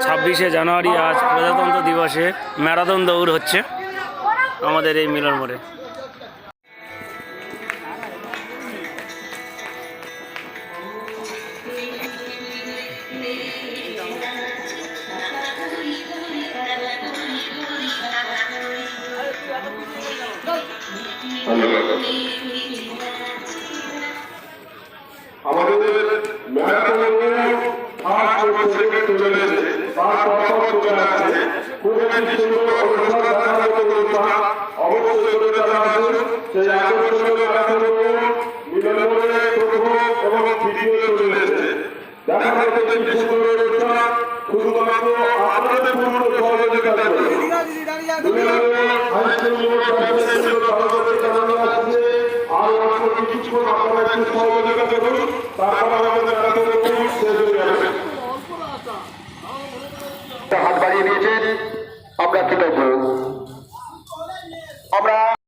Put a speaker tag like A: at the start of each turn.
A: 26শে জানুয়ারি আজ প্রজাতন্ত্র দিবসে ম্যারাথন দৌড় হচ্ছে আমাদের এই মিলন মোড়ে।
B: আমাদের ম্যারাথন ফার্স্ট থেকে চলে এসেছে, তার পর চলে আসছে খুব একটি সুন্দর অনুষ্ঠান দেখার মতো অনুষ্ঠান অবশ্যই করে যারা আসুন সেই আকর্ষণীয় ম্যারাথন মিলনমোড়ে প্রথম এবং তৃতীয় চলে এসেছে। দেখার মতো একটি সুন্দর অনুষ্ঠান শুধুমাত্র আপনাদের পূর্ণ সহযোগিতা করে মিলনমোড় হাইস্কুল সহযোগিতা জানানো আসছে। আর কিছুক্ষণ আপনারা একটু সহযোগিতা করুন, তারপর আমাদের ম্যারাথন শেষ হয়ে যাবে।
C: হাত বাড়িয়ে দিয়েছেন, আমরা কৃতজ্ঞ।